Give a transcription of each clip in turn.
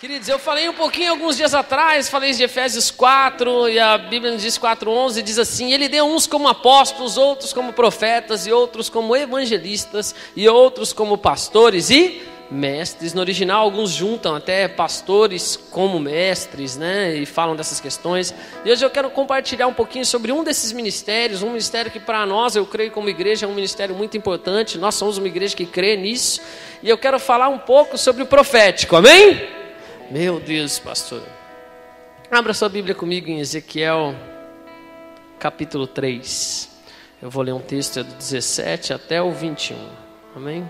Queridos, eu falei um pouquinho alguns dias atrás, falei de Efésios 4, e a Bíblia nos diz 4:11, diz assim: Ele deu uns como apóstolos, outros como profetas, e outros como evangelistas, e outros como pastores e mestres. No original, alguns juntam até pastores como mestres, né? E falam dessas questões. E hoje eu quero compartilhar um pouquinho sobre um desses ministérios, um ministério que para nós, eu creio como igreja, é um ministério muito importante. Nós somos uma igreja que crê nisso. E eu quero falar um pouco sobre o profético, amém? Meu Deus, pastor. Abra sua Bíblia comigo em Ezequiel, capítulo 3. Eu vou ler um texto do 17 até o 21. Amém?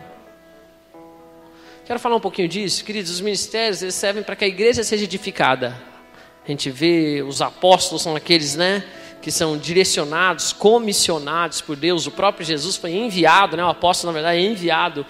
Quero falar um pouquinho disso. Queridos, os ministérios, eles servem para que a igreja seja edificada. A gente vê, os apóstolos são aqueles, né, que são direcionados, comissionados por Deus. O próprio Jesus foi enviado, né? O apóstolo, na verdade, é enviado.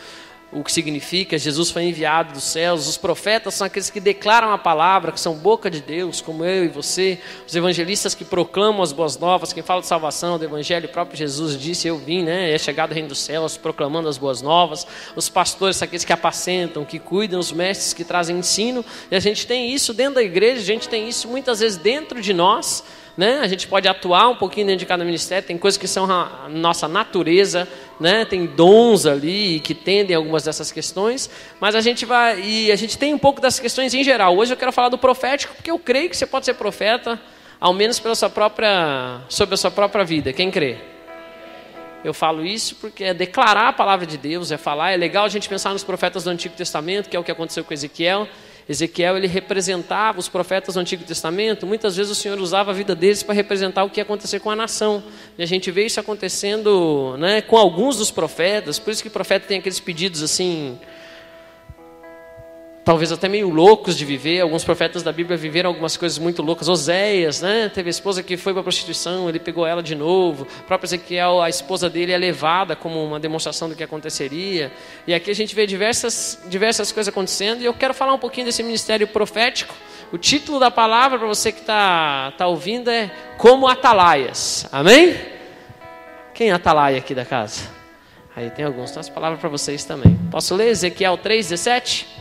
O que significa, Jesus foi enviado dos céus. Os profetas são aqueles que declaram a palavra, que são boca de Deus, como eu e você. Os evangelistas que proclamam as boas novas, quem fala de salvação, do evangelho, o próprio Jesus disse: eu vim, né? É chegado o reino dos céus, proclamando as boas novas. Os pastores são aqueles que apacentam, que cuidam, os mestres que trazem ensino. E a gente tem isso dentro da igreja, a gente tem isso muitas vezes dentro de nós, né? A gente pode atuar um pouquinho dentro de cada ministério. Tem coisas que são a nossa natureza, né? Tem dons ali que tendem a algumas dessas questões, mas a gente tem um pouco dessas questões em geral. Hoje eu quero falar do profético, porque eu creio que você pode ser profeta, ao menos sobre a sua própria vida. Quem crê? Eu falo isso porque é declarar a palavra de Deus, é falar. É legal a gente pensar nos profetas do Antigo Testamento, que é o que aconteceu com Ezequiel. Ezequiel, ele representava os profetas do Antigo Testamento. Muitas vezes o Senhor usava a vida deles para representar o que ia acontecer com a nação. E a gente vê isso acontecendo, né, com alguns dos profetas. Por isso que o profeta tem aqueles pedidos assim, talvez até meio loucos de viver. Alguns profetas da Bíblia viveram algumas coisas muito loucas. Oséias, né, teve a esposa que foi para a prostituição, ele pegou ela de novo. O próprio Ezequiel, a esposa dele é levada como uma demonstração do que aconteceria. E aqui a gente vê diversas coisas acontecendo. E eu quero falar um pouquinho desse ministério profético. O título da palavra, para você que está ouvindo, é Como Atalaias. Amém? Quem é atalaia aqui da casa? Aí tem alguns. Então, essa palavra para vocês também. Posso ler Ezequiel 3:17?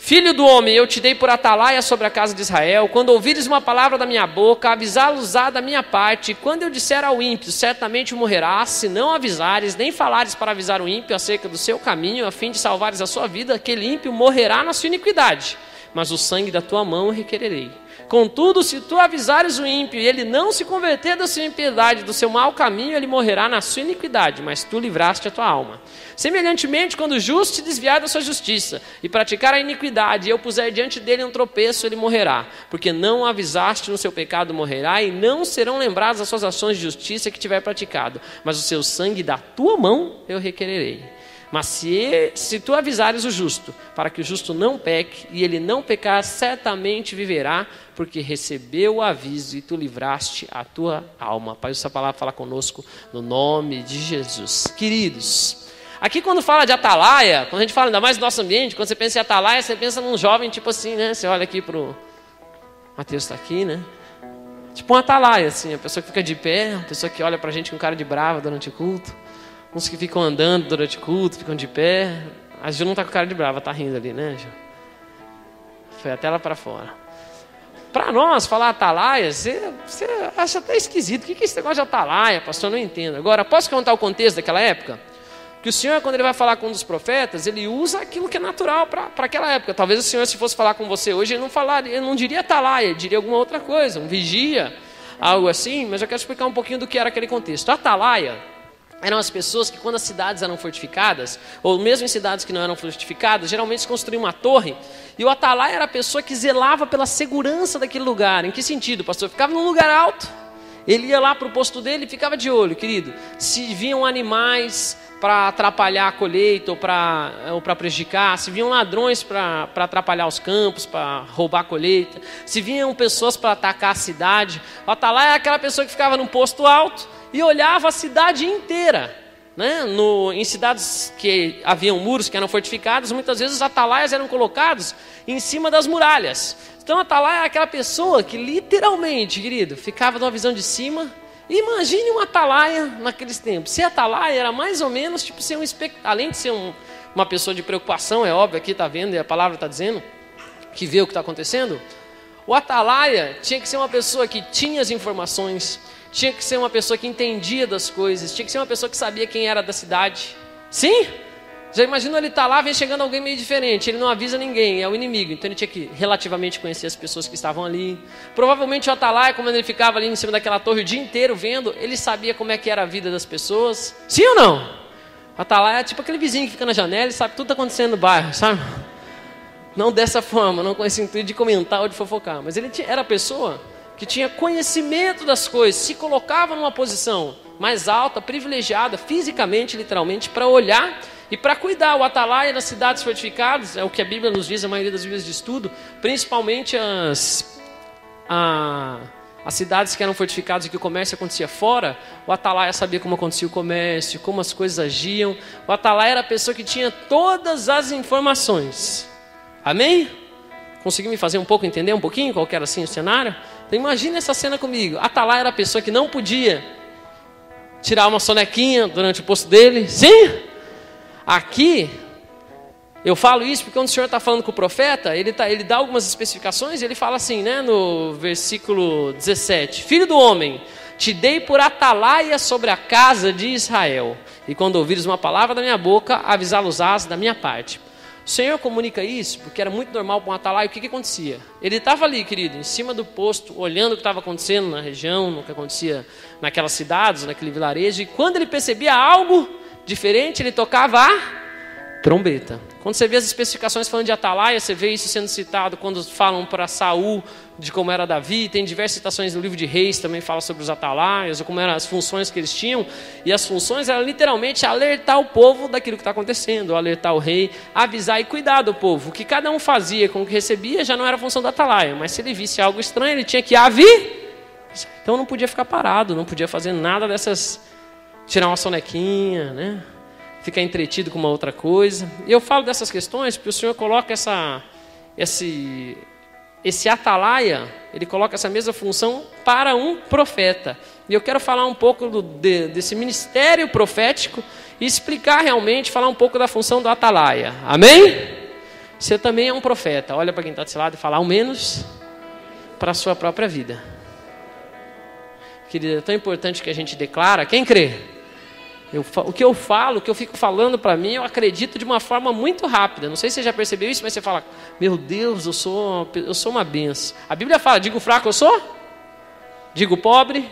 Filho do homem, eu te dei por atalaia sobre a casa de Israel. Quando ouvires uma palavra da minha boca, avisá-los-á da minha parte. Quando eu disser ao ímpio, certamente morrerás, se não avisares, nem falares para avisar o ímpio acerca do seu caminho, a fim de salvares a sua vida, aquele ímpio morrerá na sua iniquidade, mas o sangue da tua mão requererei. Contudo, se tu avisares o ímpio e ele não se converter da sua impiedade, do seu mau caminho, ele morrerá na sua iniquidade, mas tu livraste a tua alma. Semelhantemente, quando o justo se desviar da sua justiça e praticar a iniquidade, e eu puser diante dele um tropeço, ele morrerá, porque não avisaste no seu pecado, morrerá, e não serão lembradas as suas ações de justiça que tiver praticado, mas o seu sangue da tua mão eu requererei. Mas se tu avisares o justo, para que o justo não peque, e ele não pecar, certamente viverá, porque recebeu o aviso e tu livraste a tua alma. Pai, essa palavra fala conosco no nome de Jesus. Queridos, aqui quando fala de atalaia, quando a gente fala ainda mais do nosso ambiente, quando você pensa em atalaia, você pensa num jovem tipo assim, né? Você olha aqui pro Mateus, está aqui, né? Tipo um atalaia, assim, a pessoa que fica de pé, a pessoa que olha pra gente com cara de brava durante o culto. Uns que ficam andando durante o culto, ficam de pé. A Ju não está com cara de brava, está rindo ali, né, Ju? Foi até lá para fora. Para nós, falar atalaia, você acha até esquisito. O que é esse negócio de atalaia, pastor? Eu não entendo. Agora, posso contar o contexto daquela época? Que o Senhor, quando ele vai falar com um dos profetas, ele usa aquilo que é natural para aquela época. Talvez o Senhor, se fosse falar com você hoje, ele não diria atalaia, ele diria alguma outra coisa, um vigia, algo assim. Mas eu quero explicar um pouquinho do que era aquele contexto. A atalaia eram as pessoas que, quando as cidades eram fortificadas, ou mesmo em cidades que não eram fortificadas, geralmente se construía uma torre, e o atalaia era a pessoa que zelava pela segurança daquele lugar. Em que sentido, pastor? Ficava num lugar alto, ele ia lá para o posto dele e ficava de olho, querido. Se vinham animais para atrapalhar a colheita ou para prejudicar, se vinham ladrões para atrapalhar os campos, para roubar a colheita, se vinham pessoas para atacar a cidade, o atalaia era aquela pessoa que ficava num posto alto e olhava a cidade inteira, né? Em cidades que haviam muros que eram fortificados, muitas vezes os atalaias eram colocados em cima das muralhas. Então a atalaia é aquela pessoa que literalmente, querido, ficava numa visão de cima. Imagine uma atalaia naqueles tempos. Ser atalaia era mais ou menos tipo ser além de ser uma pessoa de preocupação, é óbvio, aqui está vendo e a palavra está dizendo, que vê o que está acontecendo, o atalaia tinha que ser uma pessoa que tinha as informações, tinha que ser uma pessoa que entendia das coisas, tinha que ser uma pessoa que sabia quem era da cidade. Sim? Já imagina ele estar lá, vem chegando alguém meio diferente, ele não avisa ninguém, é o inimigo, então ele tinha que relativamente conhecer as pessoas que estavam ali. Provavelmente o atalaia, como ele ficava ali em cima daquela torre o dia inteiro vendo, ele sabia como é que era a vida das pessoas. Sim ou não? O atalaia é tipo aquele vizinho que fica na janela e sabe tudo que está acontecendo no bairro, sabe? Não dessa forma, não com esse intuito de comentar ou de fofocar, mas ele era a pessoa que tinha conhecimento das coisas, se colocava numa posição mais alta, privilegiada, fisicamente, literalmente, para olhar e para cuidar. O atalaia nas cidades fortificadas, é o que a Bíblia nos diz, a maioria das Bíblias de estudo, principalmente as cidades que eram fortificadas e que o comércio acontecia fora, o atalaia sabia como acontecia o comércio, como as coisas agiam. O atalaia era a pessoa que tinha todas as informações. Amém? Conseguiu me fazer um pouco entender um pouquinho qual que era assim o cenário? Então imagine essa cena comigo. Atalaia era a pessoa que não podia tirar uma sonequinha durante o posto dele. Sim? Aqui, eu falo isso porque quando o Senhor está falando com o profeta, ele dá algumas especificações e ele fala assim, né, no versículo 17: Filho do homem, te dei por atalaia sobre a casa de Israel, e quando ouvires uma palavra da minha boca, avisá-los-ás da minha parte. O Senhor comunica isso porque era muito normal para um atalaia. O que acontecia? Ele estava ali, querido, em cima do posto, olhando o que estava acontecendo na região, no que acontecia naquelas cidades, naquele vilarejo, e quando ele percebia algo diferente, ele tocava a trombeta. Quando você vê as especificações falando de atalaia, você vê isso sendo citado quando falam para Saul de como era Davi. Tem diversas citações no livro de Reis, também fala sobre os atalaias, ou como eram as funções que eles tinham. E as funções eram literalmente alertar o povo daquilo que está acontecendo, alertar o rei, avisar e cuidar do povo. O que cada um fazia com o que recebia já não era função do atalaia, mas se ele visse algo estranho, ele tinha que avisar. Então não podia ficar parado, não podia fazer nada dessas, tirar uma sonequinha, né? Ficar entretido com uma outra coisa. E eu falo dessas questões porque o Senhor coloca esse atalaia, ele coloca essa mesma função para um profeta. E eu quero falar um pouco desse ministério profético e explicar realmente, falar um pouco da função do atalaia. Amém? Você também é um profeta. Olha para quem está do seu lado e fala, ao menos para a sua própria vida. Querida, é tão importante que a gente declara. Quem crê? O que eu falo, o que eu fico falando para mim, eu acredito de uma forma muito rápida. Não sei se você já percebeu isso, mas você fala, meu Deus, eu sou uma benção. A Bíblia fala, digo fraco eu sou? Digo pobre?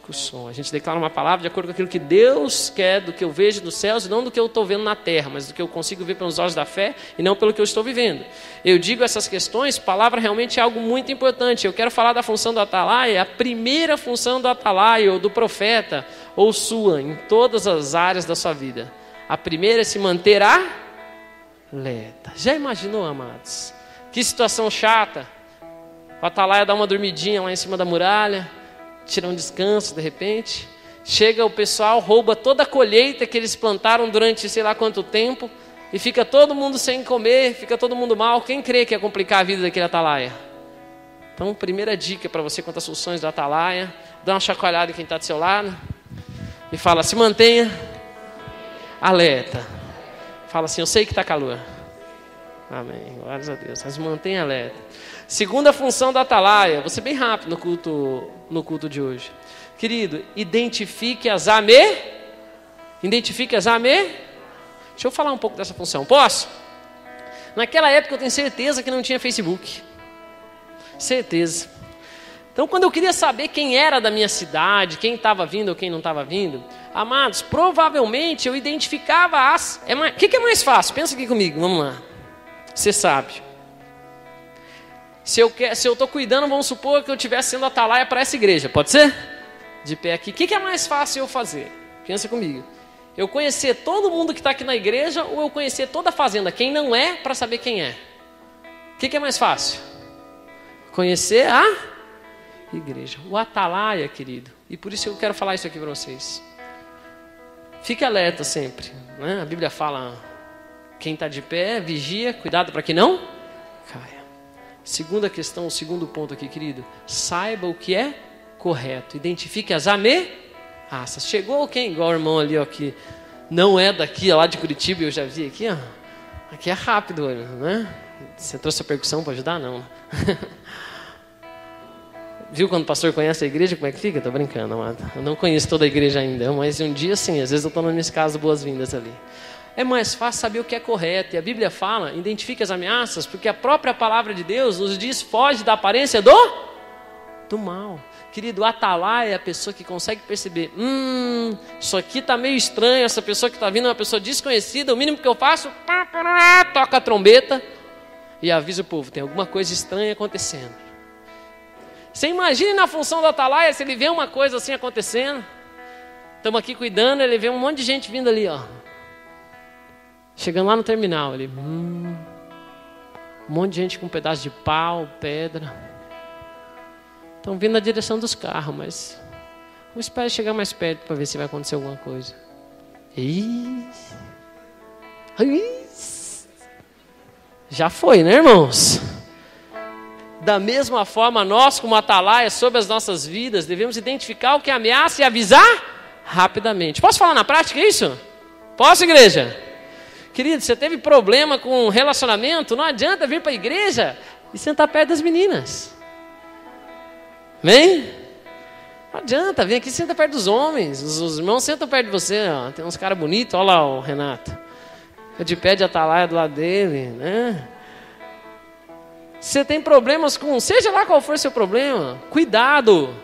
Eu sou. A gente declara uma palavra de acordo com aquilo que Deus quer, do que eu vejo dos céus, e não do que eu estou vendo na terra, mas do que eu consigo ver pelos olhos da fé, e não pelo que eu estou vivendo. Eu digo essas questões, palavra realmente é algo muito importante. Eu quero falar da função do atalaia, a primeira função do atalaia, ou do profeta, ou sua, em todas as áreas da sua vida. A primeira é se manter alerta. Já imaginou, amados? Que situação chata. O atalaia dá uma dormidinha lá em cima da muralha, tira um descanso de repente. Chega o pessoal, rouba toda a colheita que eles plantaram durante sei lá quanto tempo, e fica todo mundo sem comer, fica todo mundo mal. Quem crê que ia complicar a vida daquele atalaia? Então, primeira dica para você quanto às soluções do atalaia: dá uma chacoalhada em quem está do seu lado e fala, se mantenha alerta. Fala assim, eu sei que está calor. Amém, glórias a Deus. Mas mantenha alerta. Segunda função do atalaia, vou ser bem rápido no culto de hoje. Querido, identifique as Deixa eu falar um pouco dessa função, posso? Naquela época eu tenho certeza que não tinha Facebook. Certeza. Então quando eu queria saber quem era da minha cidade, quem estava vindo ou quem não estava vindo, amados, provavelmente eu identificava o que é mais fácil? Pensa aqui comigo, vamos lá. Você sabe. Se eu estou cuidando, vamos supor que eu estivesse sendo atalaia para essa igreja, pode ser? De pé aqui. O que é mais fácil eu fazer? Pensa comigo. Eu conhecer todo mundo que está aqui na igreja ou eu conhecer toda a fazenda, quem não é, para saber quem é? O que é mais fácil? Conhecer a igreja. O atalaia, querido. E por isso eu quero falar isso aqui para vocês. Fique alerta sempre, né? A Bíblia fala, quem está de pé, vigia, cuidado para que não caia. Segunda questão, o segundo ponto aqui, querido. Saiba o que é correto. Identifique as ameaças. Chegou quem? Igual o irmão ali, ó, que não é daqui, lá de Curitiba, eu já vi aqui, ó. Aqui é rápido, né? Você trouxe a percussão para ajudar? Não. Viu quando o pastor conhece a igreja, como é que fica? Tô brincando, amado. Eu não conheço toda a igreja ainda, mas um dia sim, às vezes eu estou nas minhas casas boas-vindas ali. É mais fácil saber o que é correto. E a Bíblia fala, identifique as ameaças, porque a própria palavra de Deus nos diz, foge da aparência do mal. Querido, o atalaia é a pessoa que consegue perceber, isso aqui está meio estranho, essa pessoa que está vindo é uma pessoa desconhecida, o mínimo que eu faço, toca a trombeta e avisa o povo, tem alguma coisa estranha acontecendo. Você imagine na função do atalaia, se ele vê uma coisa assim acontecendo, estamos aqui cuidando, ele vê um monte de gente vindo ali, ó. Chegando lá no terminal, ele, um monte de gente com um pedaço de pau, pedra. Estão vindo na direção dos carros, mas vamos esperar chegar mais perto para ver se vai acontecer alguma coisa. Já foi, né, irmãos? Da mesma forma, nós como atalaia sobre as nossas vidas, devemos identificar o que ameaça e avisar rapidamente. Posso falar na prática isso? Posso, igreja? Querido, você teve problema com relacionamento? Não adianta vir para a igreja e sentar perto das meninas. Amém? Não adianta, vem aqui e senta perto dos homens. Os irmãos sentam perto de você. Ó. Tem uns caras bonitos, olha lá o Renato. Fica de pé de atalaia do lado dele, né? Você tem problemas com, seja lá qual for o seu problema, cuidado.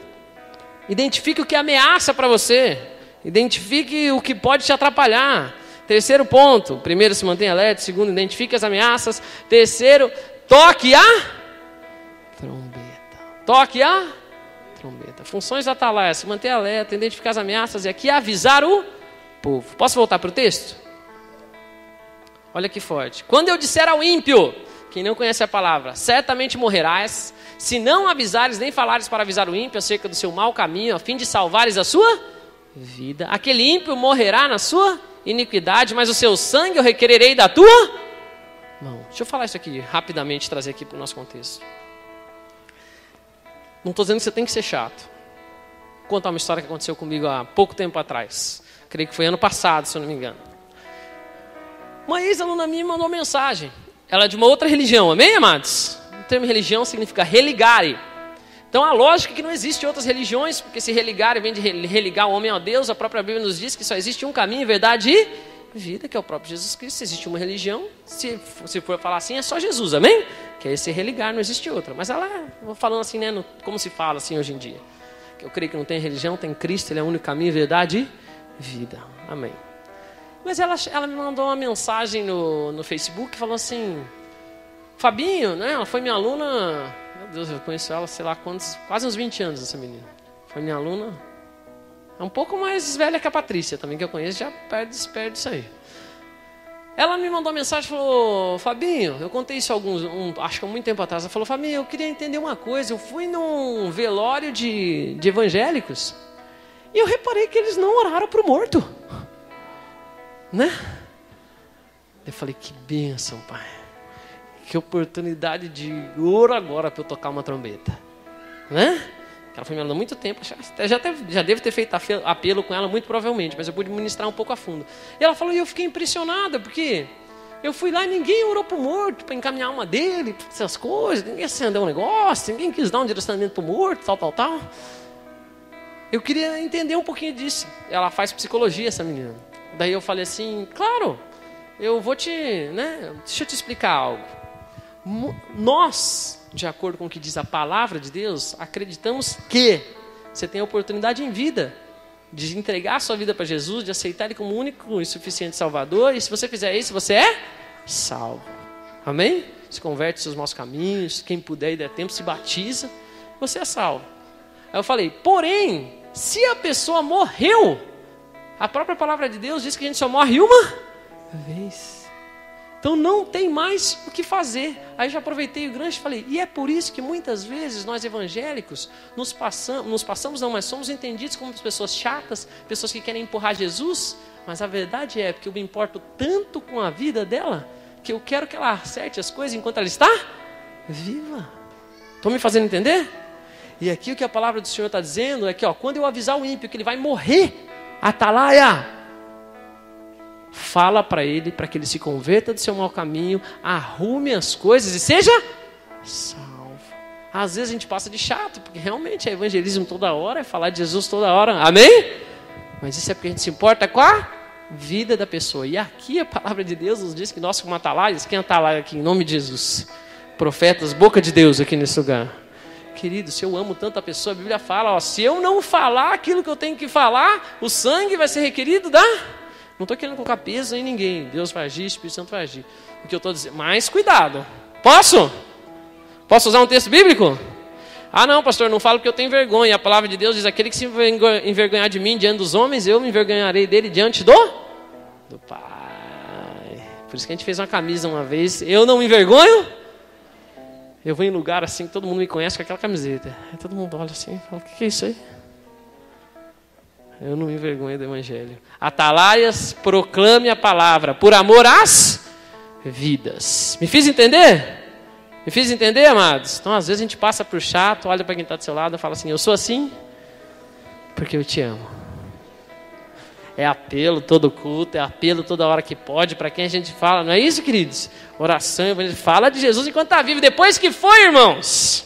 Identifique o que ameaça para você. Identifique o que pode te atrapalhar. Terceiro ponto, primeiro, se mantenha alerta. Segundo, identifique as ameaças. Terceiro, toque a trombeta. Toque a trombeta. Funções da atalaia, se manter alerta, identificar as ameaças e aqui avisar o povo. Posso voltar para o texto? Olha que forte. Quando eu disser ao ímpio, quem não conhece a palavra, certamente morrerás, se não avisares nem falares para avisar o ímpio acerca do seu mau caminho, a fim de salvares a sua vida. Aquele ímpio morrerá na sua iniquidade, mas o seu sangue eu requererei da tua mão. Deixa eu falar isso aqui rapidamente, trazer aqui para o nosso contexto. Não estou dizendo que você tem que ser chato. Vou contar uma história que aconteceu comigo há pouco tempo atrás. Creio que foi ano passado, se eu não me engano. Uma ex-aluna minha mandou uma mensagem. Ela é de uma outra religião, amém, amados? O termo religião significa religare. Então a lógica é que não existe outras religiões, porque se religare vem de religar o homem a Deus, a própria Bíblia nos diz que só existe um caminho, verdade e vida, que é o próprio Jesus Cristo. Se existe uma religião, se for falar assim, é só Jesus, amém? Que é esse religar, não existe outra. Mas ela, vou falando assim, né, como se fala assim hoje em dia. Que eu creio que não tem religião, tem Cristo, Ele é o único caminho, verdade e vida, amém. Mas ela me mandou uma mensagem no Facebook, falou assim, Fabinho, né? Ela foi minha aluna, meu Deus, eu conheço ela, sei lá quantos, quase uns 20 anos essa menina. Foi minha aluna, é um pouco mais velha que a Patrícia também, que eu conheço, já perde isso aí. Ela me mandou uma mensagem, falou, Fabinho, eu contei isso acho que há muito tempo atrás, ela falou, Fabinho, eu queria entender uma coisa, eu fui num velório de evangélicos, e eu reparei que eles não oraram para o morto. Né? Eu falei, que bênção, pai. Que oportunidade de ouro agora para eu tocar uma trombeta. Né? Ela foi me falando há muito tempo. Já devo ter feito apelo com ela, muito provavelmente. Mas eu pude ministrar um pouco a fundo. E ela falou, e eu fiquei impressionada, porque eu fui lá e ninguém orou para o morto, para encaminhar a alma dele, para essas coisas. Ninguém acendeu um negócio, ninguém quis dar um direcionamento para o morto, tal. Eu queria entender um pouquinho disso. Ela faz psicologia, essa menina. Daí eu falei assim, claro, eu vou deixa eu te explicar algo. Nós, de acordo com o que diz a palavra de Deus, acreditamos que você tem a oportunidade em vida de entregar a sua vida para Jesus, de aceitar Ele como único e suficiente Salvador, e se você fizer isso, você é salvo. Amém? Se converte seus maus caminhos, quem puder e der tempo, se batiza, você é salvo. Aí eu falei, porém, se a pessoa morreu, a própria palavra de Deus diz que a gente só morre uma vez. Então não tem mais o que fazer. Aí já aproveitei o gancho e falei, e é por isso que muitas vezes nós evangélicos mas somos entendidos como pessoas chatas, pessoas que querem empurrar Jesus, mas a verdade é que eu me importo tanto com a vida dela, que eu quero que ela acerte as coisas enquanto ela está viva. Estão me fazendo entender? E aqui o que a palavra do Senhor está dizendo é que quando eu avisar o ímpio que ele vai morrer, atalaia, fala para ele que ele se converta do seu mau caminho, arrume as coisas e seja salvo. Às vezes a gente passa de chato, porque realmente é evangelismo toda hora, é falar de Jesus toda hora, amém? Mas isso é porque a gente se importa com a vida da pessoa. E aqui a palavra de Deus nos diz que nós como atalaias, quem é atalaia aqui em nome de Jesus? Profetas, boca de Deus aqui nesse lugar. Querido, se eu amo tanto a pessoa, a Bíblia fala, ó, se eu não falar aquilo que eu tenho que falar, o sangue vai ser requerido da... Não estou querendo colocar peso em ninguém. Deus vai agir, o Espírito Santo vai agir. O que eu estou dizendo, mas cuidado. Posso? Posso usar um texto bíblico? Ah não, pastor, não falo porque eu tenho vergonha. A palavra de Deus diz, aquele que se envergonhar de mim diante dos homens, eu me envergonharei dele diante do Pai. Por isso que a gente fez uma camisa uma vez, eu não me envergonho. Eu vou em lugar assim, todo mundo me conhece com aquela camiseta. Aí todo mundo olha assim e fala, o que é isso aí? Eu não me envergonho do Evangelho. Atalaias, proclame a palavra, por amor às vidas. Me fiz entender? Me fiz entender, amados? Então, às vezes a gente passa por chato, olha para quem está do seu lado e fala assim, eu sou assim porque eu te amo. É apelo todo culto, é apelo toda hora que pode, para quem a gente fala, não é isso, queridos? Oração, fala de Jesus enquanto está vivo, depois que foi, irmãos.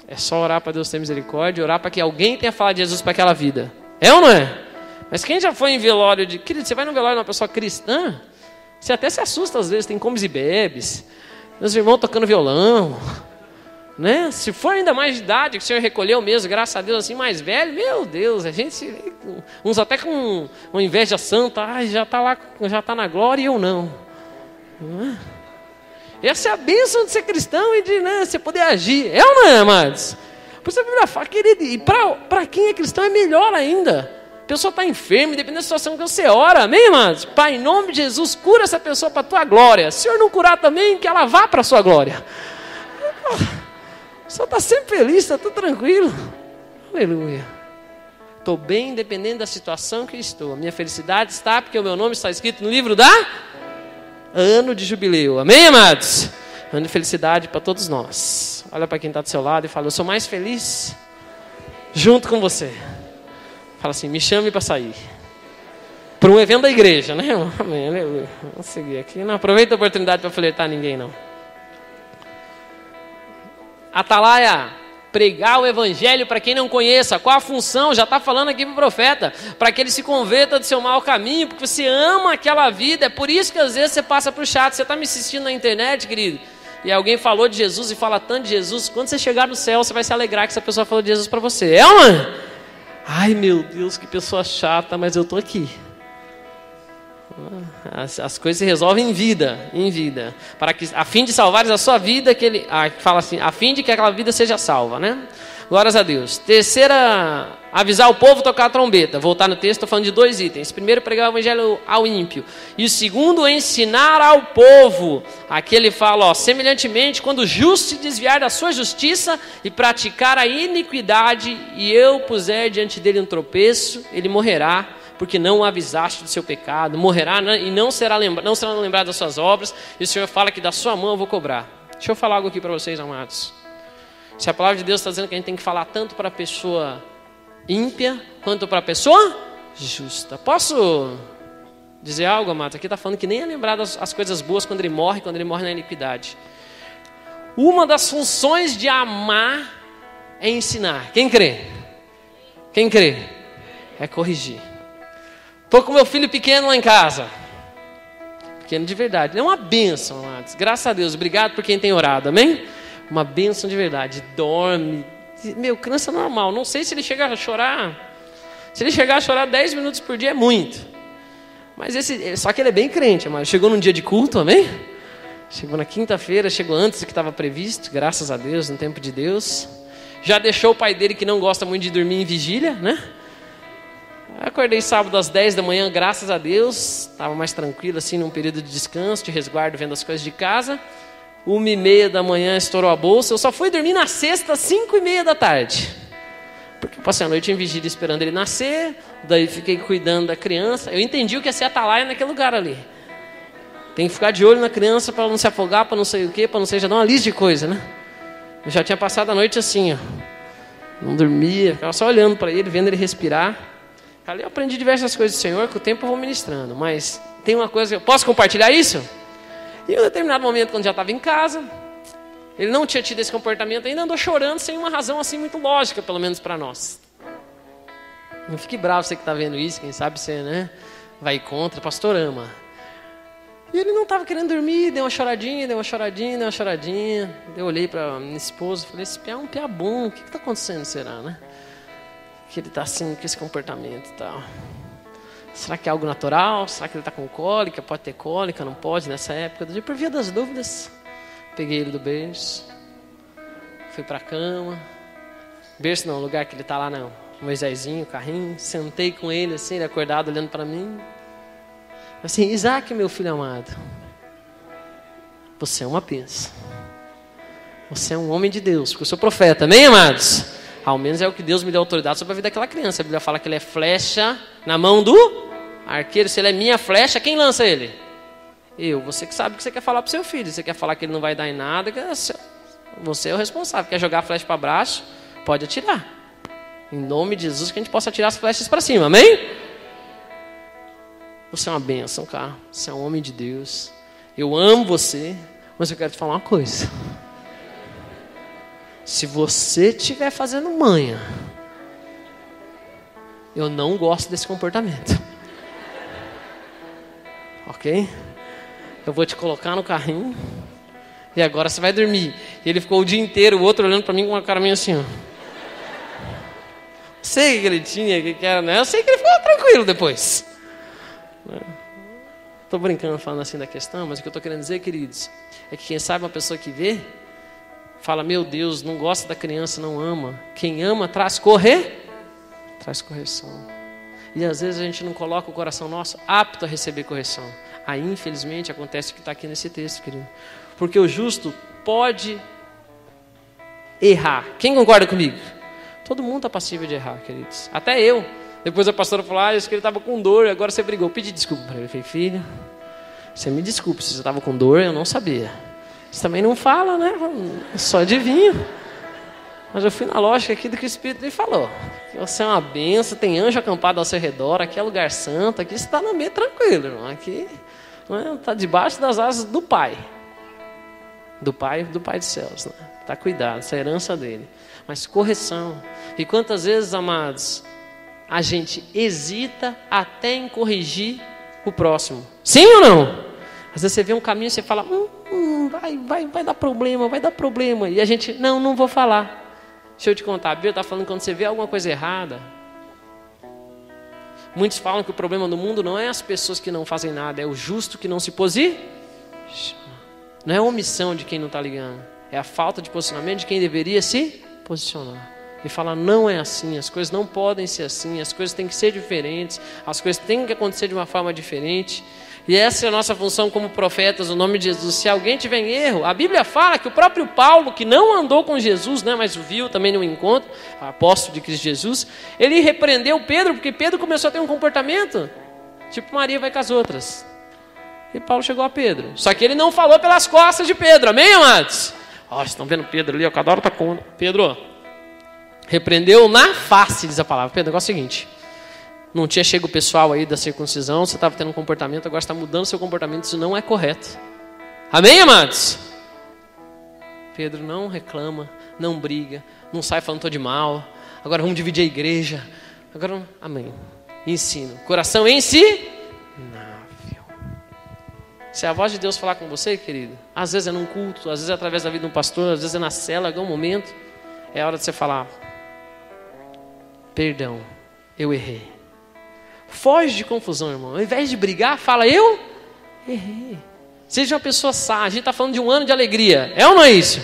É só orar para Deus ter misericórdia, orar para que alguém tenha falado de Jesus para aquela vida. É ou não é? Mas quem já foi em velório de... Querido, você vai no velório de uma pessoa cristã, você até se assusta às vezes, tem comes e bebes, meus irmãos tocando violão, né? Se for ainda mais de idade, que o Senhor recolheu mesmo, graças a Deus, assim, mais velho, meu Deus, a gente, uns até com uma inveja santa, já está lá, já está na glória e eu não. Essa é a bênção de ser cristão e de, né, você poder agir. É ou não é, amados? Por isso a Bíblia fala, querido, e para quem é cristão é melhor ainda. A pessoa está enferma, dependendo da situação que você ora, amém, amados? Pai, em nome de Jesus, cura essa pessoa para a tua glória. Se o Senhor não curar também, que ela vá para a sua glória. Só está sempre feliz, está tudo tranquilo. Aleluia. Estou bem independente da situação que estou. A minha felicidade está porque o meu nome está escrito no livro da ano de jubileu. Amém, amados? Ano de felicidade para todos nós. Olha para quem está do seu lado e fala, eu sou mais feliz junto com você. Fala assim, me chame para sair. Para um evento da igreja, né, irmão? Amém, aleluia. Vamos seguir aqui. Não aproveita a oportunidade para flertar ninguém, não. Atalaia, pregar o evangelho para quem não conheça. Qual a função? Já está falando aqui para o profeta. Para que ele se converta do seu mau caminho, porque você ama aquela vida. É por isso que às vezes você passa por chato. Você está me assistindo na internet, querido, e alguém falou de Jesus e fala tanto de Jesus. Quando você chegar no céu, você vai se alegrar que essa pessoa falou de Jesus para você. É uma... Ai, meu Deus, que pessoa chata, mas eu estou aqui. As coisas se resolvem em vida, para que, a fim de salvar a sua vida, que ele fala assim, a fim de que aquela vida seja salva, né? Glórias a Deus. Terceira, avisar o povo, tocar a trombeta. Voltar no texto, estou falando de 2 itens. Primeiro, pregar o evangelho ao ímpio. E o segundo, ensinar ao povo. Aqui ele fala, ó, semelhantemente, quando o justo se desviar da sua justiça e praticar a iniquidade, e eu puser diante dele um tropeço, ele morrerá, porque não o avisaste do seu pecado. Morrerá e não será lembrado das suas obras. E o Senhor fala que da sua mão eu vou cobrar. Deixa eu falar algo aqui para vocês, amados. Se a palavra de Deus está dizendo que a gente tem que falar tanto para a pessoa ímpia, quanto para a pessoa justa. Posso dizer algo, amados? Aqui está falando que nem é lembrado as coisas boas quando ele morre na iniquidade. Uma das funções de amar é ensinar. Quem crê? Quem crê? É corrigir. Estou com meu filho pequeno lá em casa. Pequeno de verdade. É uma bênção, amados. Graças a Deus. Obrigado por quem tem orado. Amém? Uma bênção de verdade. Dorme. Meu, criança normal. Não sei se ele chega a chorar. Se ele chegar a chorar 10 minutos por dia é muito. Mas só que ele é bem crente, mas chegou num dia de culto, amém? Chegou na quinta-feira, chegou antes do que estava previsto, graças a Deus, no tempo de Deus. Já deixou o pai dele, que não gosta muito de dormir em vigília, né? Acordei sábado às 10 da manhã, graças a Deus. Estava mais tranquilo, assim, num período de descanso, de resguardo, vendo as coisas de casa. 1h30 da manhã estourou a bolsa. Eu só fui dormir na sexta, 5h30 da tarde. Porque eu passei a noite em vigília esperando ele nascer. Daí fiquei cuidando da criança. Eu entendi o que é ser atalaia naquele lugar ali. Tem que ficar de olho na criança para não se afogar, para não sei o quê, para não seja dar uma lista de coisa, né? Eu já tinha passado a noite assim, ó. Não dormia, ficava só olhando para ele, vendo ele respirar. Ali eu aprendi diversas coisas do Senhor, que o tempo eu vou ministrando. Mas tem uma coisa, eu posso compartilhar isso? E em um determinado momento, quando já estava em casa, ele não tinha tido esse comportamento ainda, andou chorando sem uma razão assim muito lógica, pelo menos para nós. Não fique bravo você que está vendo isso, quem sabe você, né, vai contra, pastor ama. E ele não estava querendo dormir, deu uma choradinha. Eu olhei para minha esposa e falei, esse piá é um piá bom, o que está acontecendo, será, né? Que ele está assim, com esse comportamento e tal. Será que é algo natural? Será que ele está com cólica? Pode ter cólica, não pode nessa época? Por via das dúvidas, peguei ele do berço, fui para a cama. Berço não, o lugar que ele está lá não. Moisésinho, carrinho, sentei com ele assim, ele acordado olhando para mim. Assim, Isaac, meu filho amado, você é uma bênção. Você é um homem de Deus, porque eu sou profeta, amém, amados? Ao menos é o que Deus me deu autoridade sobre a vida daquela criança. A Bíblia fala que ele é flecha na mão do arqueiro. Se ele é minha flecha, quem lança ele? Eu. Você que sabe o que você quer falar para o seu filho. Você quer falar que ele não vai dar em nada, você é o responsável. Quer jogar a flecha para baixo? Pode atirar. Em nome de Jesus, que a gente possa atirar as flechas para cima, amém? Você é uma bênção, cara. Você é um homem de Deus. Eu amo você, mas eu quero te falar uma coisa. Se você estiver fazendo manha, eu não gosto desse comportamento. Ok? Eu vou te colocar no carrinho e agora você vai dormir. E ele ficou o dia inteiro, o outro olhando para mim com uma cara meio assim, ó. Sei o que ele tinha, que era, né? Eu sei que ele ficou tranquilo depois. Estou brincando falando assim da questão, mas o que eu estou querendo dizer, queridos, é que quem sabe uma pessoa que vê, fala, meu Deus, não gosta da criança, não ama. Quem ama traz correção. E às vezes a gente não coloca o coração nosso apto a receber correção. Aí infelizmente acontece o que está aqui nesse texto, querido. Porque o justo pode errar. Quem concorda comigo? Todo mundo está passível de errar, queridos. Até eu. Depois a pastora falou, acho que ele estava com dor, agora você brigou. Eu pedi desculpa para ele. Eu falei, filho, você me desculpe, se você estava com dor, eu não sabia. Você também não fala, né? Só adivinho. Mas eu fui na lógica aqui do que o Espírito me falou. Você é uma benção, tem anjo acampado ao seu redor, aqui é lugar santo, aqui você está no meio tranquilo, irmão. Aqui está debaixo das asas do Pai. Do Pai dos céus, né? Está cuidado, essa é a herança dele. Mas correção. E quantas vezes, amados, a gente hesita até em corrigir o próximo. Sim ou não? Às vezes você vê um caminho e você fala, vai dar problema. E a gente, não vou falar. Deixa eu te contar, a Bíblia está falando que quando você vê alguma coisa errada, muitos falam que o problema do mundo não é as pessoas que não fazem nada, é o justo que não se posiciona. Não é a omissão de quem não está ligando, é a falta de posicionamento de quem deveria se posicionar. E falar, não é assim, as coisas não podem ser assim, as coisas têm que ser diferentes, as coisas têm que acontecer de uma forma diferente. E essa é a nossa função como profetas, no nome de Jesus. Se alguém tiver em erro, a Bíblia fala que o próprio Paulo, que não andou com Jesus, né, mas o viu também no encontro, apóstolo de Cristo Jesus, ele repreendeu Pedro, porque Pedro começou a ter um comportamento, tipo Maria vai com as outras. E Paulo chegou a Pedro. Só que ele não falou pelas costas de Pedro, amém, amados? Ó, vocês estão vendo Pedro ali, ó, cada hora está com... Pedro, repreendeu na face, diz a palavra. Pedro, o negócio é o seguinte, não tinha chego o pessoal aí da circuncisão, você estava tendo um comportamento, agora está mudando seu comportamento, isso não é correto. Amém, amados? Pedro não reclama, não briga, não sai falando tô de mal, agora vamos dividir a igreja, agora, amém. Ensino, coração ensinável. Se a voz de Deus falar com você, querido, às vezes é num culto, às vezes é através da vida de um pastor, às vezes é na cela, em algum momento, é a hora de você falar, perdão, eu errei. Foge de confusão, irmão. Ao invés de brigar, fala, eu errei. Seja uma pessoa sábia. A gente está falando de um ano de alegria. É ou não é isso?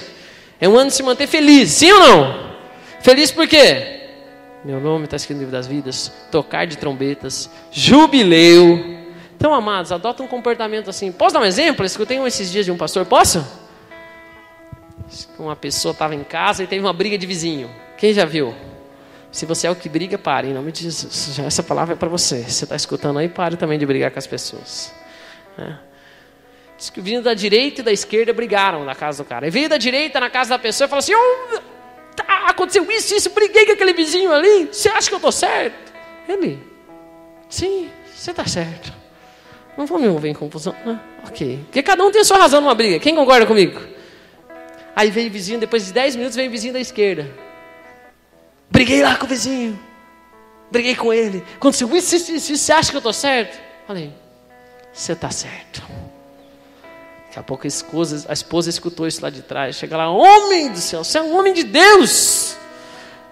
É um ano de se manter feliz. Sim ou não? Feliz por quê? Meu nome está escrito no livro das vidas. Tocar de trombetas. Jubileu. Então, amados, adota um comportamento assim. Posso dar um exemplo? Eu escutei esses dias de um pastor. Posso? Uma pessoa estava em casa e teve uma briga de vizinho. Quem já viu? Se você é o que briga, pare, em nome de Jesus. Essa palavra é para você. Você está escutando aí, pare também de brigar com as pessoas. Diz que o vizinho da direita e da esquerda brigaram na casa do cara. E veio da direita na casa da pessoa e falou assim, aconteceu isso, briguei com aquele vizinho ali, você acha que eu estou certo? Ele, Sim, você está certo. Não vou me envolver em confusão, né? Ok. Porque cada um tem a sua razão numa briga. Quem concorda comigo? Aí veio o vizinho, depois de 10 minutos veio o vizinho da esquerda. Briguei lá com o vizinho. Briguei com ele. Aconteceu isso, você acha que eu estou certo? Falei, você está certo. Daqui a pouco a esposa escutou isso lá de trás. Chega lá, homem do céu, você é um homem de Deus.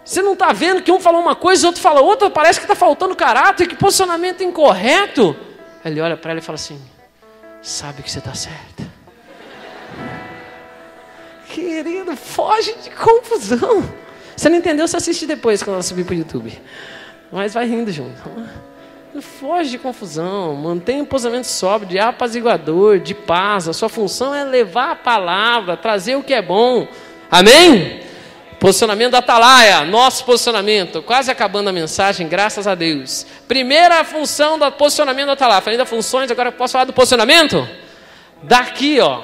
Você não está vendo que um falou uma coisa, o outro fala outra, parece que está faltando caráter, que posicionamento incorreto. Aí ele olha para ela e fala assim, sabe que você está certa. Querido, foge de confusão. Você não entendeu, você assiste depois quando ela subir para o YouTube. Mas vai rindo junto. Não foge de confusão, mantenha um posicionamento sóbrio, de apaziguador, de paz. A sua função é levar a palavra, trazer o que é bom. Amém? Posicionamento da atalaia, nosso posicionamento. Quase acabando a mensagem, graças a Deus. Primeira função do posicionamento da atalaia. Falei das funções, agora posso falar do posicionamento? Daqui, ó,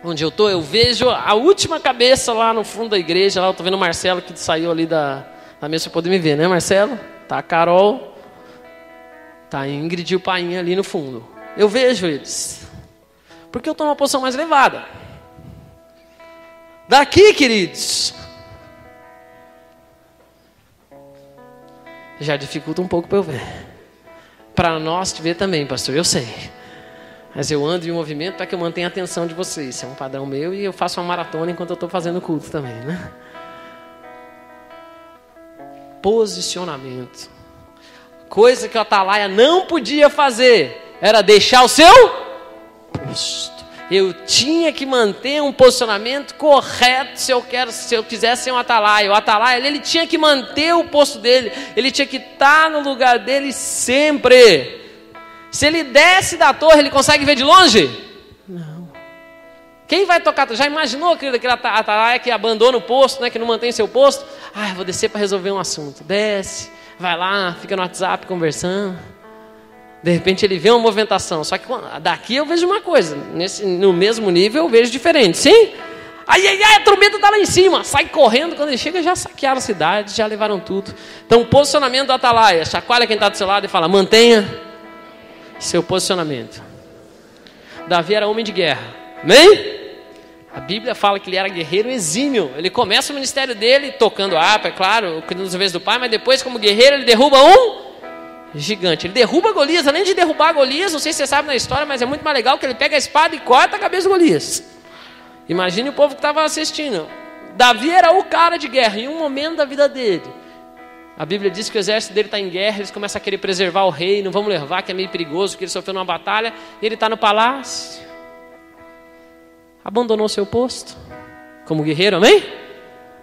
onde eu estou, eu vejo a última cabeça lá no fundo da igreja. Lá eu estou vendo o Marcelo que saiu ali da mesa para poder me ver, né, Marcelo? Tá a Carol, tá a Ingrid e o Painha ali no fundo. Eu vejo eles, porque eu estou numa posição mais elevada. Daqui, queridos, já dificulta um pouco para eu ver. Para nós te ver também, pastor, eu sei. Mas eu ando em movimento para que eu mantenha a atenção de vocês. Isso é um padrão meu e eu faço uma maratona enquanto eu estou fazendo culto também, né? Posicionamento. Coisa que o atalaia não podia fazer era deixar o seu posto. Eu tinha que manter um posicionamento correto se eu quisesse ser um atalaia. O atalaia, ele tinha que manter o posto dele. Ele tinha que estar no lugar dele sempre. Se ele desce da torre, ele consegue ver de longe? Não. Quem vai tocar? Já imaginou, querido, aquele atalaia que abandona o posto, né, que não mantém seu posto? Ah, vou descer para resolver um assunto. Desce, vai lá, fica no WhatsApp conversando. De repente ele vê uma movimentação. Só que daqui eu vejo uma coisa. No mesmo nível eu vejo diferente. Sim? Ai, a trombeta está lá em cima. Sai correndo. Quando ele chega, já saquearam a cidade, já levaram tudo. Então, posicionamento do atalaia. Chacoalha quem está do seu lado e fala, mantenha seu posicionamento. Davi era homem de guerra. Amém? A Bíblia fala que ele era guerreiro exímio. Ele começa o ministério dele tocando harpa, é claro, cuidando dos vezes do pai, mas depois, como guerreiro, ele derruba um gigante. Ele derruba Golias. Além de derrubar Golias, não sei se você sabe na história, mas é muito mais legal que ele pega a espada e corta a cabeça do Golias. Imagine o povo que estava assistindo. Davi era o cara de guerra. Em um momento da vida dele, a Bíblia diz que o exército dele está em guerra. Eles começam a querer preservar o rei. Não vamos levar, que é meio perigoso, porque ele sofreu numa batalha. E ele está no palácio. Abandonou seu posto como guerreiro, amém?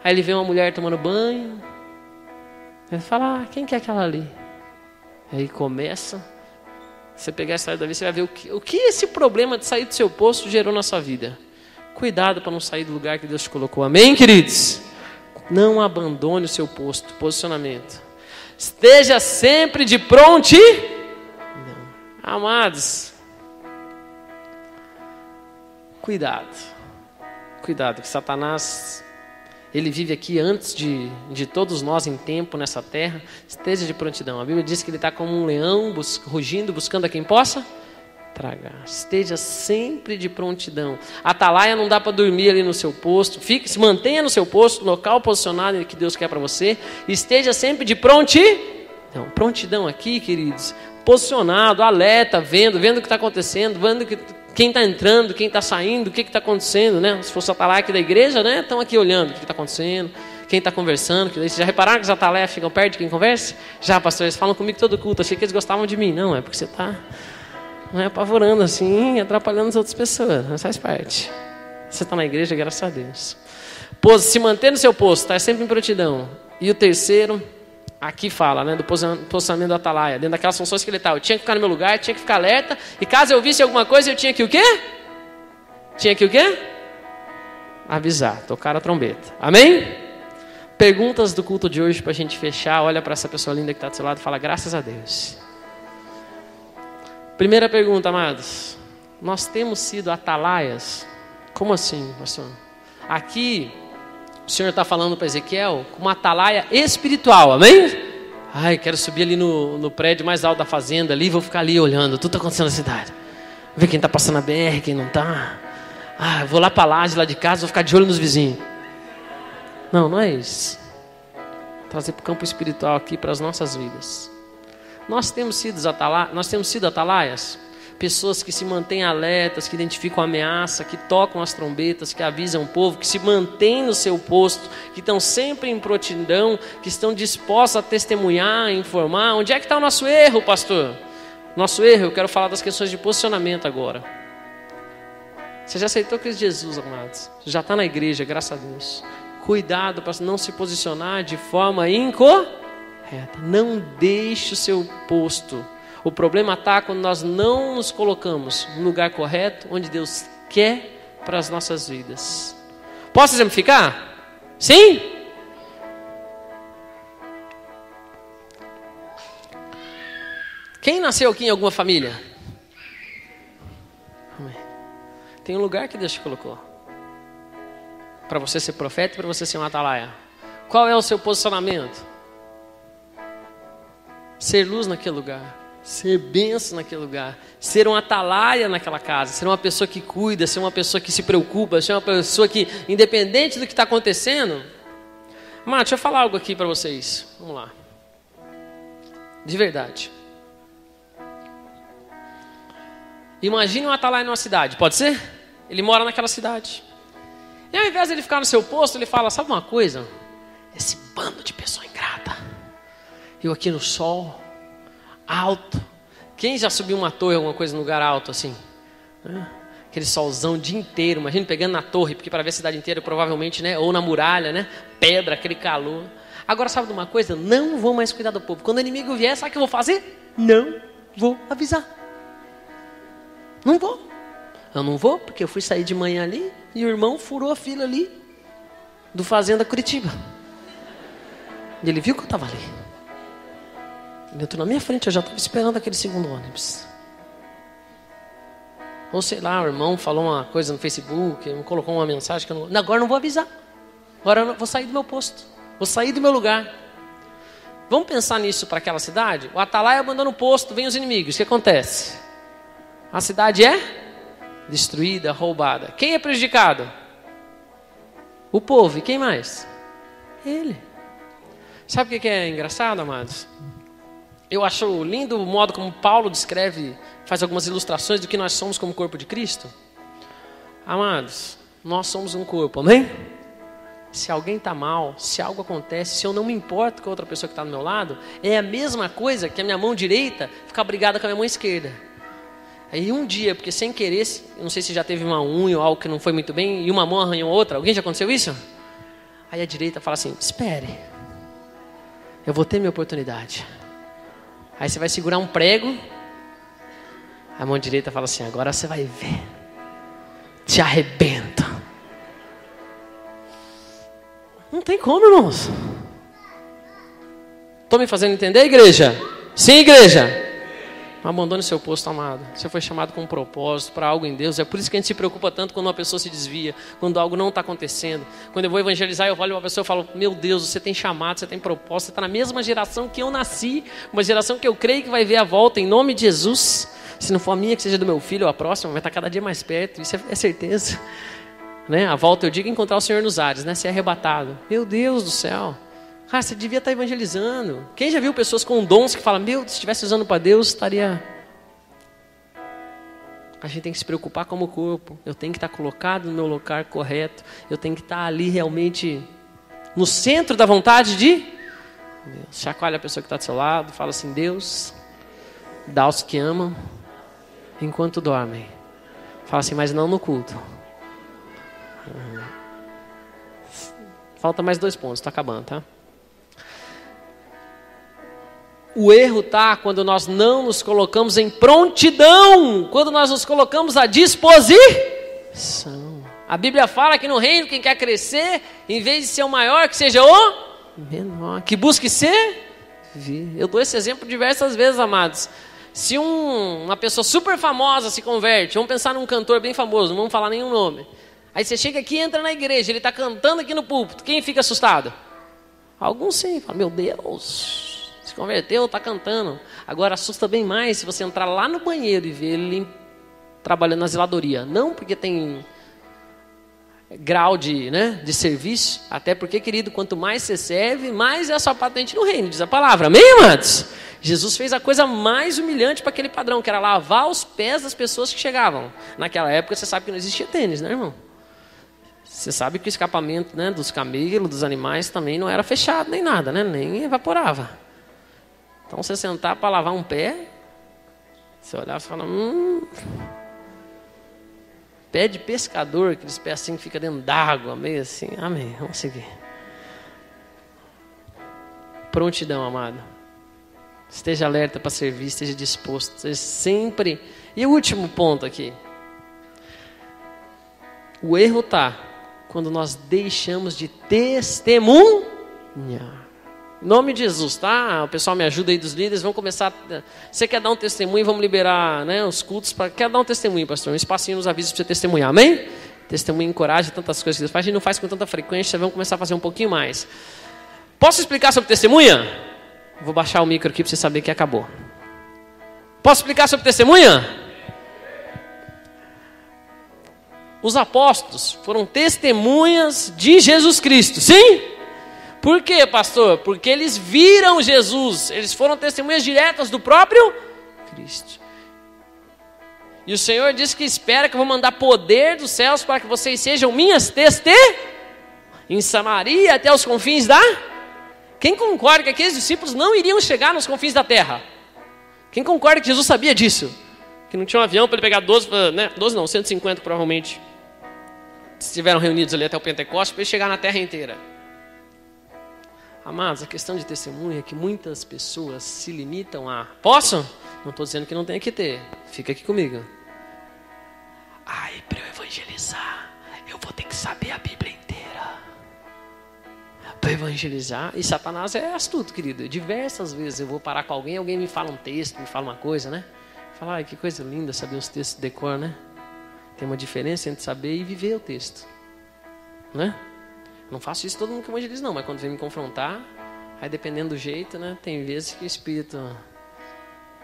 Aí ele vê uma mulher tomando banho. Ele fala, quem que é aquela ali? Aí começa, você pegar a história da vida, você vai ver o que esse problema de sair do seu posto gerou na sua vida. Cuidado para não sair do lugar que Deus te colocou. Amém, queridos? Não abandone o seu posto, posicionamento. Esteja sempre de prontidão. Amados, cuidado. Cuidado, que Satanás, ele vive aqui antes de todos nós em tempo nessa terra. Esteja de prontidão. A Bíblia diz que ele está como um leão rugindo, buscando a quem possa tragar. Esteja sempre de prontidão. Atalaia não dá para dormir ali no seu posto. Se mantenha no seu posto, local posicionado que Deus quer para você. Esteja sempre de prontidão. Prontidão aqui, queridos. Posicionado, alerta, vendo o que está acontecendo, vendo quem está entrando, quem está saindo, o que está acontecendo, né? Se fosse atalaia aqui da igreja, né? Estão aqui olhando o que está acontecendo, quem está conversando. Vocês já repararam que os atalaias ficam perto de quem conversa? Já, pastor, eles falam comigo todo culto. Achei que eles gostavam de mim. Não, é porque você está apavorando assim, atrapalhando as outras pessoas. Mas faz parte. Você está na igreja, graças a Deus. Se manter no seu posto, está sempre em prontidão. E o terceiro, aqui fala, né, do posicionamento do atalaia, dentro daquelas funções que ele está. Eu tinha que ficar no meu lugar, tinha que ficar alerta. E caso eu visse alguma coisa, eu tinha que o quê? Tinha que o quê? Avisar, tocar a trombeta. Amém? Perguntas do culto de hoje para a gente fechar. Olha para essa pessoa linda que está do seu lado e fala, graças a Deus. Primeira pergunta, amados. Nós temos sido atalaias? Como assim, pastor? Aqui, o Senhor está falando para Ezequiel com uma atalaia espiritual, amém? Ai, quero subir ali no prédio mais alto da fazenda ali, vou ficar ali olhando tudo que está acontecendo na cidade. Ver quem está passando a BR, quem não está. Ah, vou lá para a laje, lá de casa, vou ficar de olho nos vizinhos. Não, não é isso. Trazer para o campo espiritual aqui, para as nossas vidas. Nós temos sido atalaias. Pessoas que se mantêm alertas, que identificam a ameaça, que tocam as trombetas, que avisam o povo, que se mantêm no seu posto, que estão sempre em prontidão, que estão dispostos a testemunhar, a informar. Onde é que está o nosso erro, pastor? Nosso erro, eu quero falar das questões de posicionamento agora. Você já aceitou Cristo Jesus, amados? Já está na igreja, graças a Deus. Cuidado para não se posicionar de forma incorreta. Não deixe o seu posto. O problema está quando nós não nos colocamos no lugar correto, onde Deus quer para as nossas vidas. Posso exemplificar? Sim? Quem nasceu aqui em alguma família? Tem um lugar que Deus te colocou. Para você ser profeta e para você ser um atalaia. Qual é o seu posicionamento? Ser luz naquele lugar. Ser bênção naquele lugar. Ser um atalaia naquela casa. Ser uma pessoa que cuida. Ser uma pessoa que se preocupa. Ser uma pessoa que, independente do que está acontecendo. Mas deixa eu falar algo aqui para vocês. Vamos lá. De verdade. Imagine um atalaia numa cidade. Pode ser? Ele mora naquela cidade. E ao invés de ele ficar no seu posto, ele fala, sabe uma coisa? Esse bando de pessoa ingrata. Eu aqui no sol, alto. Quem já subiu uma torre, alguma coisa no lugar alto assim? Aquele solzão o dia inteiro. Imagina pegando na torre, porque para ver a cidade inteira provavelmente, né? Ou na muralha, né? Pedra, aquele calor. Agora sabe de uma coisa? Não vou mais cuidar do povo. Quando o inimigo vier, sabe o que eu vou fazer? Não vou avisar. Não vou. Eu não vou porque eu fui sair de manhã ali e o irmão furou a fila ali do Fazenda Curitiba. E ele viu que eu estava ali. Ele entrou na minha frente, eu já estava esperando aquele segundo ônibus. Ou sei lá, o irmão falou uma coisa no Facebook, me colocou uma mensagem que eu não... Agora eu não vou avisar. Agora eu vou sair do meu posto. Vou sair do meu lugar. Vamos pensar nisso para aquela cidade? O atalaia abandona o posto, vem os inimigos. O que acontece? A cidade é destruída, roubada. Quem é prejudicado? O povo. E quem mais? Ele. Sabe o que é engraçado, amados? Eu acho lindo o modo como Paulo descreve, faz algumas ilustrações do que nós somos como corpo de Cristo. Amados, nós somos um corpo, amém? Se alguém está mal, se algo acontece, se eu não me importo com a outra pessoa que está do meu lado, é a mesma coisa que a minha mão direita ficar brigada com a minha mão esquerda. Aí um dia, porque sem querer, não sei se já teve uma unha ou algo que não foi muito bem, e uma mão arranhou a outra. Alguém já aconteceu isso? Aí a direita fala assim, espere, eu vou ter minha oportunidade. Aí você vai segurar um prego, a mão direita fala assim, agora você vai ver, te arrebento. Não tem como, irmãos. Estou me fazendo entender, igreja? Sim, igreja. Não abandone seu posto, amado. Você foi chamado com um propósito, para algo em Deus. É por isso que a gente se preocupa tanto quando uma pessoa se desvia, quando algo não está acontecendo. Quando eu vou evangelizar, eu olho uma pessoa e falo, meu Deus, você tem chamado, você tem propósito, você está na mesma geração que eu nasci, uma geração que eu creio que vai ver a volta, em nome de Jesus. Se não for a minha, que seja do meu filho ou a próxima, vai estar cada dia mais perto, isso é certeza. Né? A volta, eu digo, encontrar o Senhor nos ares, né? Ser arrebatado. Meu Deus do céu. Cara, você devia estar evangelizando. Quem já viu pessoas com dons que falam, meu, se estivesse usando para Deus, estaria... A gente tem que se preocupar como corpo. Eu tenho que estar colocado no meu lugar correto. Eu tenho que estar ali realmente no centro da vontade de Deus. Chacoalha a pessoa que está do seu lado, fala assim, Deus, dá aos que amam enquanto dormem. Fala assim, mas não no culto. Falta mais 2 pontos, está acabando, tá? O erro está quando nós não nos colocamos em prontidão, quando nós nos colocamos à disposição. A Bíblia fala que no reino quem quer crescer, em vez de ser o maior, que seja o menor, que busque ser. Eu dou esse exemplo diversas vezes, amados. Se uma pessoa super famosa se converte, vamos pensar num cantor bem famoso, não vamos falar nenhum nome. Aí você chega aqui e entra na igreja, ele está cantando aqui no púlpito, quem fica assustado? Alguns sim, fala, meu Deus... converteu, está cantando. Agora assusta bem mais se você entrar lá no banheiro e ver ele trabalhando na zeladoria. Não porque tem grau de serviço, até porque, querido, quanto mais você serve, mais é a sua patente no reino, diz a palavra. Amém, amados? Jesus fez a coisa mais humilhante para aquele padrão, que era lavar os pés das pessoas que chegavam. Naquela época, você sabe que não existia tênis, né, irmão? Você sabe que o escapamento, né, dos camelos, dos animais, também não era fechado nem nada, né? Nem evaporava. Então, você sentar para lavar um pé, você olhava e falava, pé de pescador, aqueles pés assim que fica dentro d'água, meio assim. Amém, vamos seguir. Prontidão, amado. Esteja alerta para servir, esteja disposto, esteja sempre... E o último ponto aqui. O erro está quando nós deixamos de testemunhar. Em nome de Jesus, tá? O pessoal me ajuda aí dos líderes, vamos começar... Você quer dar um testemunho, vamos liberar, né, os cultos. Quer dar um testemunho, pastor? Um espacinho nos avisos para você testemunhar, amém? Testemunho encoraja tantas coisas que Deus faz. A gente não faz com tanta frequência, vamos começar a fazer um pouquinho mais. Posso explicar sobre testemunha? Vou baixar o micro aqui para você saber que acabou. Posso explicar sobre testemunha? Os apóstolos foram testemunhas de Jesus Cristo, sim? Por quê, pastor? Porque eles viram Jesus. Eles foram testemunhas diretas do próprio Cristo. E o Senhor disse que espera que eu vou mandar poder dos céus para que vocês sejam minhas testemunhas em Samaria até os confins da... Quem concorda que aqueles discípulos não iriam chegar nos confins da terra? Quem concorda que Jesus sabia disso? Que não tinha um avião para ele pegar 12, né? 12 não, 150 provavelmente. Estiveram reunidos ali até o Pentecostes para ele chegar na terra inteira. Amados, a questão de testemunha é que muitas pessoas se limitam a... Posso? Não estou dizendo que não tem que ter. Fica aqui comigo. Ai, para eu evangelizar, eu vou ter que saber a Bíblia inteira. Para evangelizar, e Satanás é astuto, querido. Diversas vezes eu vou parar com alguém me fala um texto, me fala uma coisa, né? Fala, ai, que coisa linda saber os textos de decor, né? Tem uma diferença entre saber e viver o texto, né? Não faço isso todo mundo que evangeliza, não, mas quando vem me confrontar, aí dependendo do jeito, né? Tem vezes que o Espírito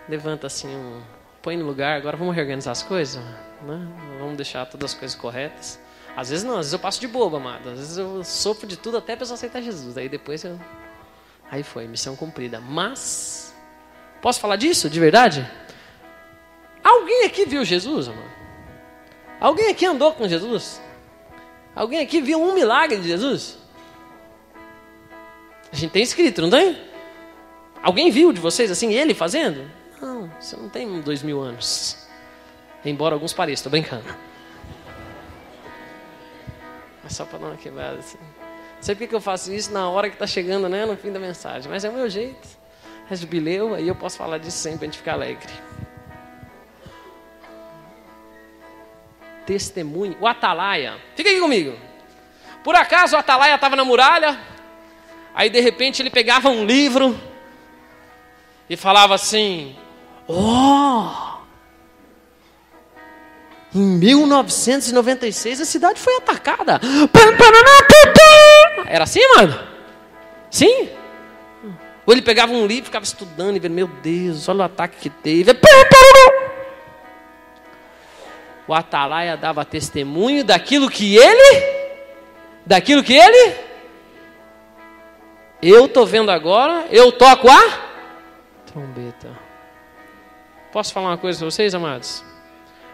levanta assim, põe no lugar, agora vamos reorganizar as coisas, né? Vamos deixar todas as coisas corretas. Às vezes não, às vezes eu passo de bobo, amado. Às vezes eu sofro de tudo até a pessoa aceitar Jesus. Aí depois eu... Aí foi, missão cumprida. Mas, posso falar disso, de verdade? Alguém aqui viu Jesus, amado? Alguém aqui andou com Jesus? Alguém aqui viu um milagre de Jesus? A gente tem escrito, não tem? Alguém viu de vocês assim, ele fazendo? Não, você não tem 2000 anos. Embora alguns pareçam, estou brincando. Mas só para dar uma quebrada assim. Não sei porque eu faço isso na hora que está chegando, né, no fim da mensagem. Mas é o meu jeito. É jubileu, aí eu posso falar disso sempre para a gente ficar alegre. Testemunho. O Atalaia. Fica aqui comigo. Por acaso o Atalaia estava na muralha. Aí de repente ele pegava um livro. E falava assim. Em 1996 a cidade foi atacada. Era assim, mano? Sim? Ou ele pegava um livro e ficava estudando e vendo, meu Deus, olha o ataque que teve. O Atalaia dava testemunho daquilo que ele... Eu estou vendo agora, eu toco a trombeta. Posso falar uma coisa para vocês, amados?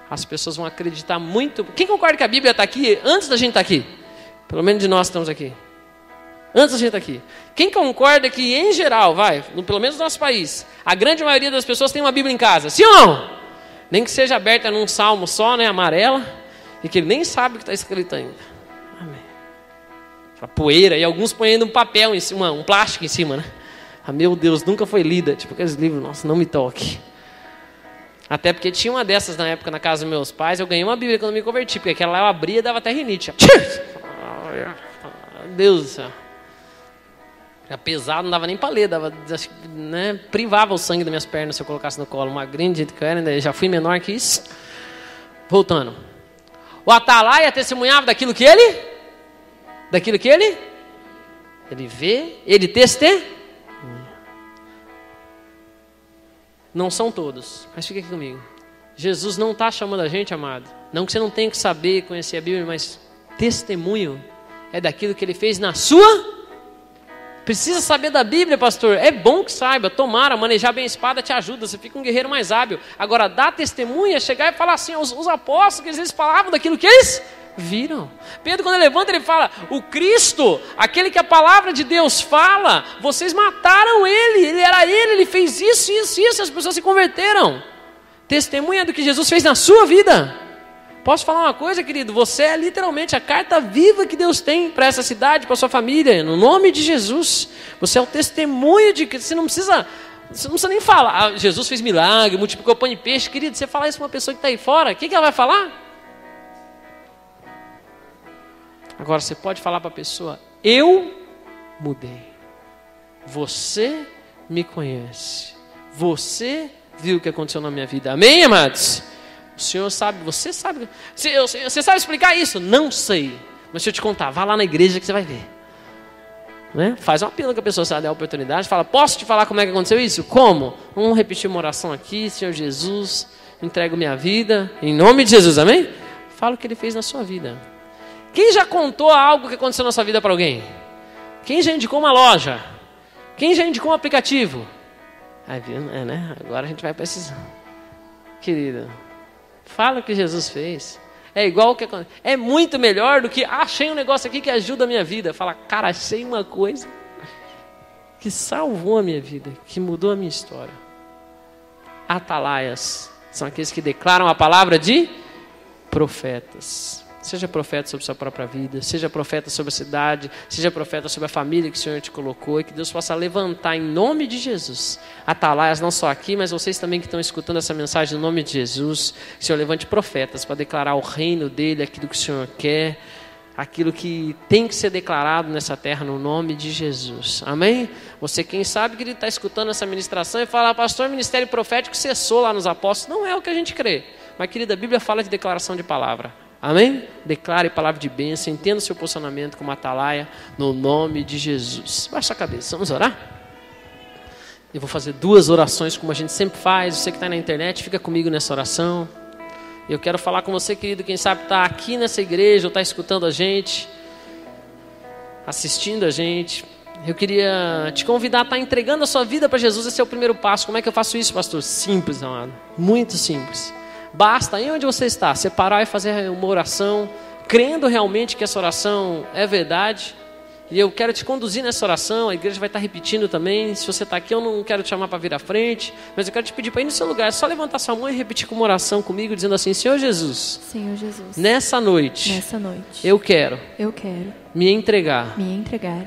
As pessoas vão acreditar muito. Quem concorda que a Bíblia está aqui antes da gente estar aqui? Pelo menos de nós estamos aqui. Antes da gente estar aqui. Quem concorda que, em geral, pelo menos no nosso país, a grande maioria das pessoas tem uma Bíblia em casa? Sim ou não? Nem que seja aberta num salmo só, né, amarela, e que ele nem sabe o que está escrito ainda. Amém. A poeira, e alguns põem ainda um papel em cima, um plástico em cima, né? Ah, meu Deus, nunca foi lida. Tipo aqueles livros, nossa, não me toque. Até porque tinha uma dessas na época na casa dos meus pais. Eu ganhei uma Bíblia quando me converti, porque aquela lá eu abria e dava até rinite. Meu Deus do céu. Era pesado, não dava nem para ler, dava, né, privava o sangue das minhas pernas se eu colocasse no colo. Magrinho, do jeito que eu era, já fui menor que isso. Voltando. O Atalaia testemunhava daquilo que ele vê, ele testemunha. Não são todos, mas fica aqui comigo. Jesus não está chamando a gente, amado. Não que você não tenha que saber, conhecer a Bíblia, mas testemunho é daquilo que Ele fez na sua. Precisa saber da Bíblia, pastor. É bom que saiba. Tomara, manejar bem a espada te ajuda. Você fica um guerreiro mais hábil. Agora, dar testemunho é chegar e falar assim, os apóstolos, eles falavam daquilo que eles viram. Pedro, quando ele levanta, ele fala, o Cristo, aquele que a palavra de Deus fala, vocês mataram ele, ele fez isso, isso, isso, as pessoas se converteram. Testemunha do que Jesus fez na sua vida. Posso falar uma coisa, querido? Você é literalmente a carta viva que Deus tem para essa cidade, para sua família, no nome de Jesus. Você é o testemunho de que você não precisa nem falar, Jesus fez milagre, multiplicou pão e peixe, querido. Você falar isso para uma pessoa que está aí fora, o que ela vai falar? Agora você pode falar para a pessoa, eu mudei. Você me conhece. Você viu o que aconteceu na minha vida. Amém, amados? O Senhor sabe, você sabe. Você sabe explicar isso? Não sei. Mas deixa eu te contar, vá lá na igreja que você vai ver. Né? Faz uma pila que a pessoa sabe a oportunidade. Fala, posso te falar como é que aconteceu isso? Como? Vamos repetir uma oração aqui. Senhor Jesus, entrego minha vida. Em nome de Jesus, amém? Fala o que Ele fez na sua vida. Quem já contou algo que aconteceu na sua vida para alguém? Quem já indicou uma loja? Quem já indicou um aplicativo? Né? Agora a gente vai precisar. Querida, fala o que Jesus fez. É igual que é muito melhor do que achei um negócio aqui que ajuda a minha vida. Fala, cara, achei uma coisa que salvou a minha vida, que mudou a minha história. Atalaias são aqueles que declaram a palavra de profetas. Seja profeta sobre sua própria vida, seja profeta sobre a cidade, seja profeta sobre a família que o Senhor te colocou, e que Deus possa levantar em nome de Jesus atalaias, não só aqui, mas vocês também que estão escutando essa mensagem no nome de Jesus, que o Senhor levante profetas para declarar o reino dele, aquilo que o Senhor quer, aquilo que tem que ser declarado nessa terra no nome de Jesus. Amém? Você, quem sabe que ele está escutando essa ministração e fala, pastor, o ministério profético cessou lá nos apóstolos. Não é o que a gente crê, mas querida, a Bíblia fala de declaração de palavra. Amém? Declare palavra de bênção, entenda o seu posicionamento como atalaia, no nome de Jesus. Baixa a cabeça, vamos orar? Eu vou fazer 2 orações como a gente sempre faz. Você que está na internet, fica comigo nessa oração. Eu quero falar com você, querido, quem sabe está aqui nessa igreja, ou está escutando a gente, assistindo a gente. Eu queria te convidar a estar entregando a sua vida para Jesus. Esse é o primeiro passo. Como é que eu faço isso, pastor? Simples, amado, muito simples. Basta, aí onde você está, separar e fazer uma oração, crendo realmente que essa oração é verdade. E eu quero te conduzir nessa oração, a igreja vai estar repetindo também. Se você está aqui, eu não quero te chamar para vir à frente, mas eu quero te pedir para ir no seu lugar. É só levantar sua mão e repetir com uma oração comigo, dizendo assim, Senhor Jesus, nessa noite, eu quero me entregar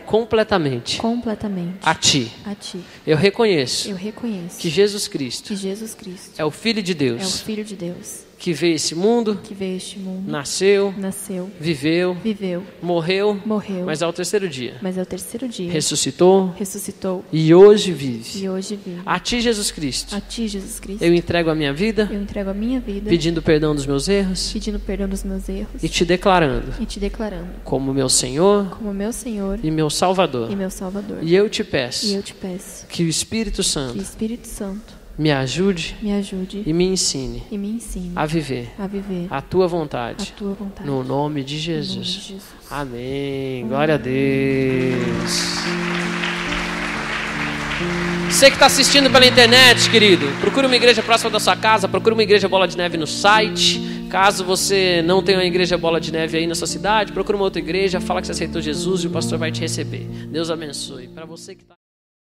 completamente a Ti. Eu reconheço que Jesus Cristo é o Filho de Deus, que veio esse mundo, nasceu, viveu, morreu, mas ao terceiro dia ressuscitou e hoje vive. A Ti, Jesus Cristo, eu entrego a minha vida, pedindo perdão dos meus erros e Te declarando como meu Senhor e meu Salvador. E eu te peço que o Espírito Santo me ajude e me ensine a viver a Tua vontade, no nome de Jesus. Amém. Glória a Deus. Você que está assistindo pela internet, querido, procure uma igreja próxima da sua casa, procure uma igreja Bola de Neve no site. Caso você não tenha uma igreja Bola de Neve aí na sua cidade, procure uma outra igreja, fala que você aceitou Jesus e o pastor vai te receber. Deus abençoe. Para você que está